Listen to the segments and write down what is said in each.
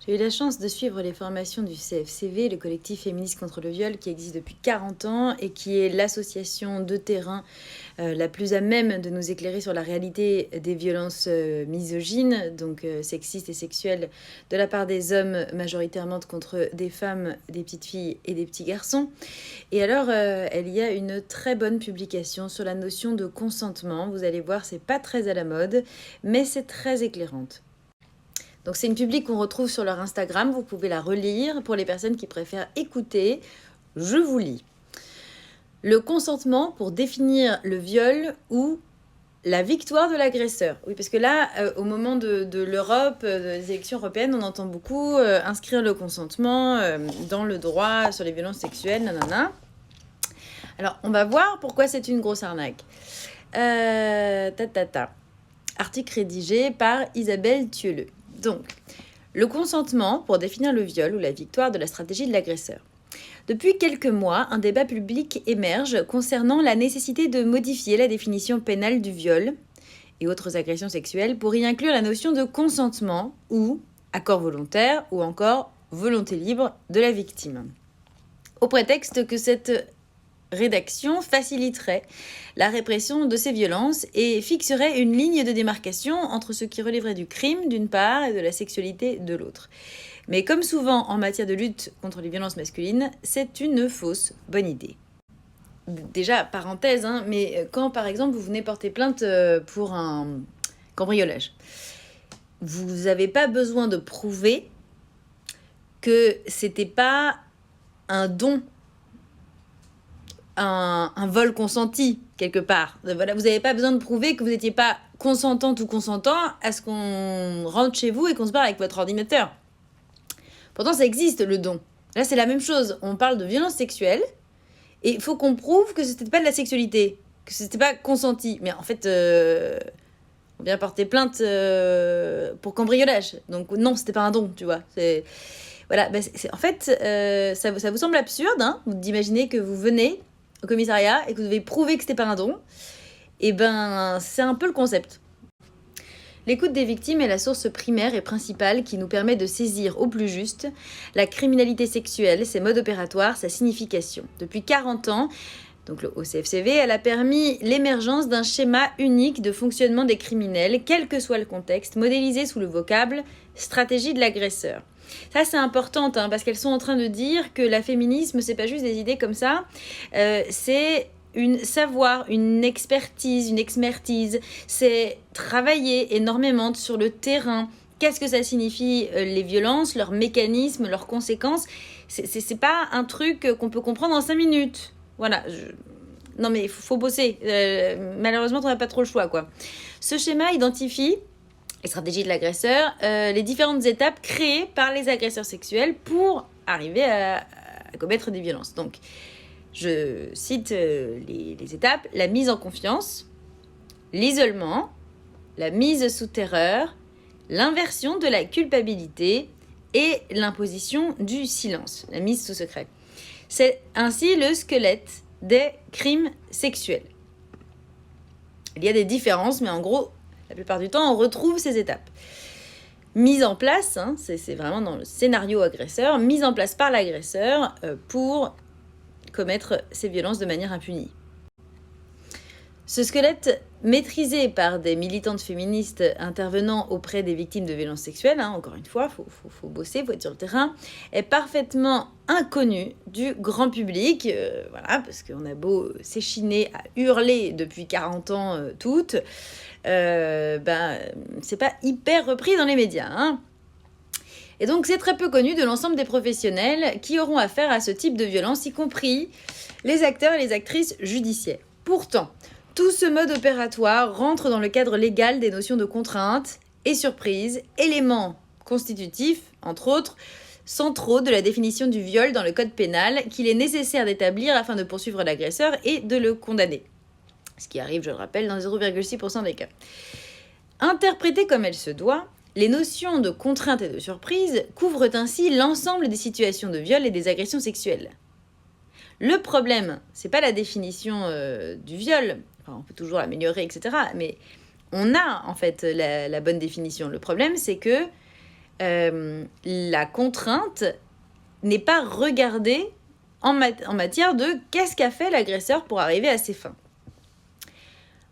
J'ai eu la chance de suivre les formations du CFCV, le collectif féministe contre le viol, qui existe depuis 40 ans et qui est l'association de terrain la plus à même de nous éclairer sur la réalité des violences misogynes, donc sexistes et sexuelles, de la part des hommes, majoritairement contre des femmes, des petites filles et des petits garçons. Et alors, il y a une très bonne publication sur la notion de consentement. Vous allez voir, c'est pas très à la mode, mais c'est très éclairante. Donc c'est une publique qu'on retrouve sur leur Instagram, vous pouvez la relire. Pour les personnes qui préfèrent écouter, je vous lis. Le consentement pour définir le viol ou la victoire de l'agresseur. Oui, parce que là, au moment de l'Europe, des élections européennes, on entend beaucoup inscrire le consentement dans le droit sur les violences sexuelles, nanana. Alors, on va voir pourquoi c'est une grosse arnaque. Article rédigé par Isabelle Thieleux. Donc, le consentement pour définir le viol ou la victoire de la stratégie de l'agresseur. Depuis quelques mois, un débat public émerge concernant la nécessité de modifier la définition pénale du viol et autres agressions sexuelles pour y inclure la notion de consentement ou accord volontaire ou encore volonté libre de la victime. Au prétexte que cette rédaction faciliterait la répression de ces violences et fixerait une ligne de démarcation entre ce qui relèverait du crime d'une part et de la sexualité de l'autre. Mais comme souvent en matière de lutte contre les violences masculines, c'est une fausse bonne idée. Déjà, parenthèse, mais quand par exemple vous venez porter plainte pour un cambriolage, vous n'avez pas besoin de prouver que c'était pas un don, un vol consenti quelque part. Voilà, vous n'avez pas besoin de prouver que vous n'étiez pas consentante ou consentant à ce qu'on rentre chez vous et qu'on se barre avec votre ordinateur. Pourtant, ça existe, le don. Là, c'est la même chose. On parle de violence sexuelle et il faut qu'on prouve que c'était pas de la sexualité, que c'était pas consenti. Mais en fait, on vient porter plainte pour cambriolage. Donc non, c'était pas un don, tu vois. Voilà, en fait, ça vous semble absurde d'imaginer que vous venez au commissariat et que vous devez prouver que c'était pas un don. Et c'est un peu le concept. L'écoute des victimes est la source primaire et principale qui nous permet de saisir au plus juste la criminalité sexuelle, ses modes opératoires, sa signification. Depuis 40 ans, donc au CFCV, elle a permis l'émergence d'un schéma unique de fonctionnement des criminels, quel que soit le contexte, modélisé sous le vocable « stratégie de l'agresseur ». Ça, c'est important, parce qu'elles sont en train de dire que la féminisme, c'est pas juste des idées comme ça, c'est une expertise, c'est travailler énormément sur le terrain. Qu'est-ce que ça signifie, les violences, leurs mécanismes, leurs conséquences ? C'est pas un truc qu'on peut comprendre en 5 minutes. Voilà. Non, mais il faut bosser. Malheureusement, on n'a pas trop le choix, quoi. Ce schéma identifie les stratégies de l'agresseur, les différentes étapes créées par les agresseurs sexuels pour arriver à commettre des violences. Donc, je cite les étapes. La mise en confiance, l'isolement, la mise sous terreur, l'inversion de la culpabilité et l'imposition du silence, la mise sous secret. C'est ainsi le squelette des crimes sexuels. Il y a des différences, mais en gros, la plupart du temps, on retrouve ces étapes. Mise en place, c'est vraiment dans le scénario agresseur, mise en place par l'agresseur pour commettre ces violences de manière impunie. Ce squelette, maîtrisé par des militantes féministes intervenant auprès des victimes de violences sexuelles, encore une fois, faut bosser, faut être sur le terrain, est parfaitement inconnu du grand public, voilà, parce qu'on a beau s'échiner à hurler depuis 40 ans toutes, c'est pas hyper repris dans les médias, Et donc, c'est très peu connu de l'ensemble des professionnels qui auront affaire à ce type de violence, y compris les acteurs et les actrices judiciaires. Pourtant, tout ce mode opératoire rentre dans le cadre légal des notions de contrainte et surprise, éléments constitutifs, entre autres, centraux de la définition du viol dans le code pénal qu'il est nécessaire d'établir afin de poursuivre l'agresseur et de le condamner. Ce qui arrive, je le rappelle, dans 0,6% des cas. Interprétée comme elle se doit, les notions de contrainte et de surprise couvrent ainsi l'ensemble des situations de viol et des agressions sexuelles. Le problème, c'est pas la définition du viol, on peut toujours l'améliorer, etc. Mais on a en fait la bonne définition. Le problème, c'est que la contrainte n'est pas regardée en matière de qu'est-ce qu'a fait l'agresseur pour arriver à ses fins.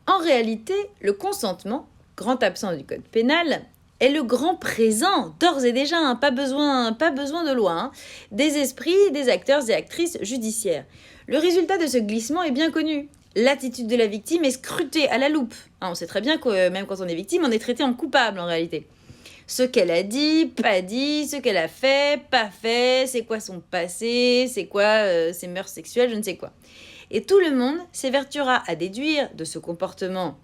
En réalité, le consentement, grand absent du code pénal, est le grand présent, d'ores et déjà, hein, pas besoin de loi, hein, des esprits des acteurs et actrices judiciaires. Le résultat de ce glissement est bien connu. L'attitude de la victime est scrutée à la loupe. Hein, on sait très bien que même quand on est victime, on est traité en coupable en réalité. Ce qu'elle a dit, pas dit, ce qu'elle a fait, pas fait, c'est quoi son passé, c'est quoi ses mœurs sexuelles, je ne sais quoi. Et tout le monde s'évertuera à déduire de ce comportement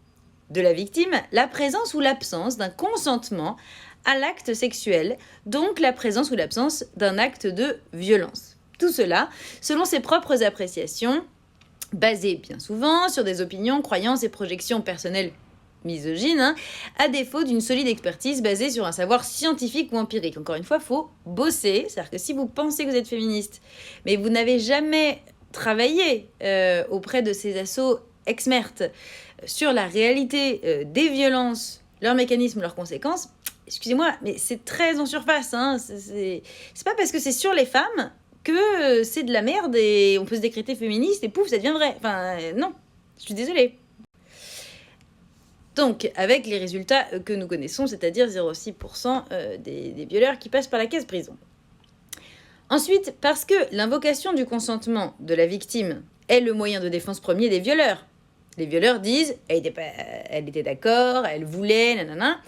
de la victime la présence ou l'absence d'un consentement à l'acte sexuel, donc la présence ou l'absence d'un acte de violence. Tout cela selon ses propres appréciations, basées bien souvent sur des opinions, croyances et projections personnelles misogynes, hein, à défaut d'une solide expertise basée sur un savoir scientifique ou empirique. Encore une fois, il faut bosser, c'est-à-dire que si vous pensez que vous êtes féministe, mais vous n'avez jamais travaillé auprès de ces assos ex-mertes sur la réalité des violences, leurs mécanismes, leurs conséquences, excusez-moi, mais c'est très en surface. Hein. C'est pas parce que c'est sur les femmes que c'est de la merde et on peut se décréter féministe et pouf, ça devient vrai. Enfin, non, je suis désolée. Donc, avec les résultats que nous connaissons, c'est-à-dire 0,6% des violeurs qui passent par la case prison. Ensuite, parce que l'invocation du consentement de la victime est le moyen de défense premier des violeurs. Les violeurs disent « elle était d'accord, elle voulait, nanana »,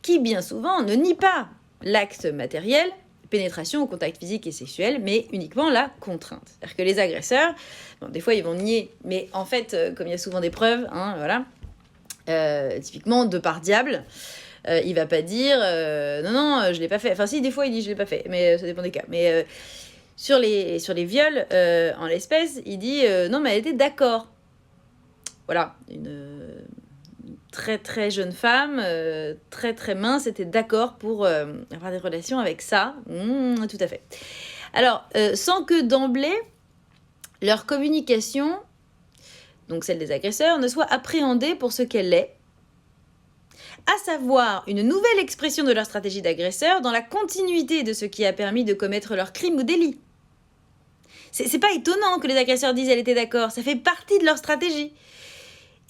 qui bien souvent ne nie pas l'acte matériel, pénétration ou contact physique et sexuel, mais uniquement la contrainte. C'est-à-dire que les agresseurs, bon, des fois ils vont nier, mais en fait, comme il y a souvent des preuves, hein, voilà, typiquement de par diable, il va pas dire non, je l'ai pas fait. Enfin si, des fois il dit je l'ai pas fait, mais ça dépend des cas. Mais sur les viols, en l'espèce, il dit non mais elle était d'accord. Voilà, une très très jeune femme, très très mince, était d'accord pour avoir des relations avec ça. Tout à fait. Alors, sans que d'emblée, leur communication, donc celle des agresseurs, ne soit appréhendée pour ce qu'elle est, à savoir une nouvelle expression de leur stratégie d'agresseur dans la continuité de ce qui a permis de commettre leur crime ou délit. C'est pas étonnant que les agresseurs disent « elle était d'accord », ça fait partie de leur stratégie.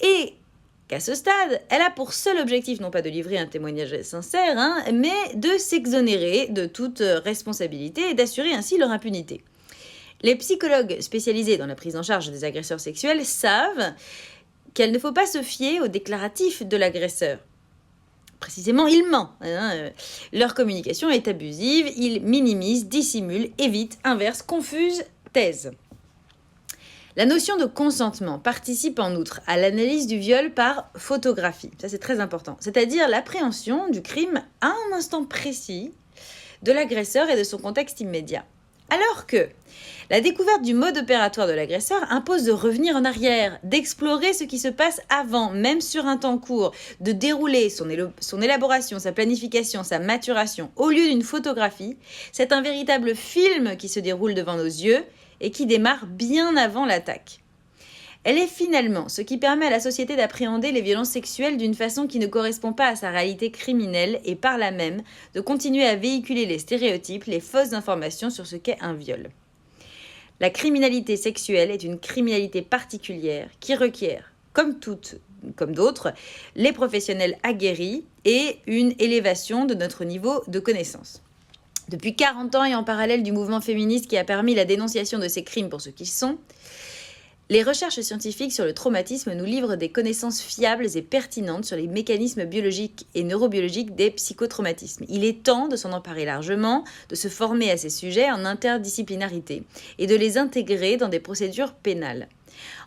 Et qu'à ce stade, elle a pour seul objectif non pas de livrer un témoignage sincère, hein, mais de s'exonérer de toute responsabilité et d'assurer ainsi leur impunité. Les psychologues spécialisés dans la prise en charge des agresseurs sexuels savent qu'il ne faut pas se fier au déclaratif de l'agresseur. Précisément, il ment. Hein. Leur communication est abusive, ils minimisent, dissimulent, évitent, inversent, confusent, taisent. La notion de consentement participe en outre à l'analyse du viol par photographie. Ça, c'est très important. C'est-à-dire l'appréhension du crime à un instant précis de l'agresseur et de son contexte immédiat. Alors que la découverte du mode opératoire de l'agresseur impose de revenir en arrière, d'explorer ce qui se passe avant, même sur un temps court, de dérouler son élaboration, sa planification, sa maturation. Au lieu d'une photographie, c'est un véritable film qui se déroule devant nos yeux et qui démarre bien avant l'attaque. Elle est finalement ce qui permet à la société d'appréhender les violences sexuelles d'une façon qui ne correspond pas à sa réalité criminelle et par là même de continuer à véhiculer les stéréotypes, les fausses informations sur ce qu'est un viol. La criminalité sexuelle est une criminalité particulière qui requiert, comme d'autres, les professionnels aguerris et une élévation de notre niveau de connaissance. Depuis 40 ans et en parallèle du mouvement féministe qui a permis la dénonciation de ces crimes pour ce qu'ils sont, les recherches scientifiques sur le traumatisme nous livrent des connaissances fiables et pertinentes sur les mécanismes biologiques et neurobiologiques des psychotraumatismes. Il est temps de s'en emparer largement, de se former à ces sujets en interdisciplinarité et de les intégrer dans des procédures pénales.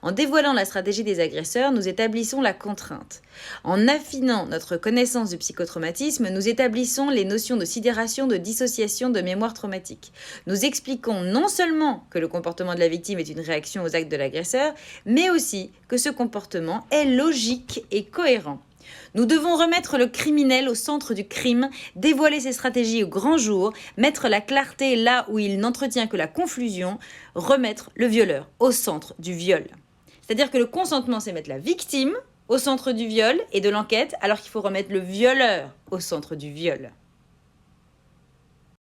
En dévoilant la stratégie des agresseurs, nous établissons la contrainte. En affinant notre connaissance du psychotraumatisme, nous établissons les notions de sidération, de dissociation, de mémoire traumatique. Nous expliquons non seulement que le comportement de la victime est une réaction aux actes de l'agresseur, mais aussi que ce comportement est logique et cohérent. Nous devons remettre le criminel au centre du crime, dévoiler ses stratégies au grand jour, mettre la clarté là où il n'entretient que la confusion, remettre le violeur au centre du viol. C'est-à-dire que le consentement, c'est mettre la victime au centre du viol et de l'enquête, alors qu'il faut remettre le violeur au centre du viol.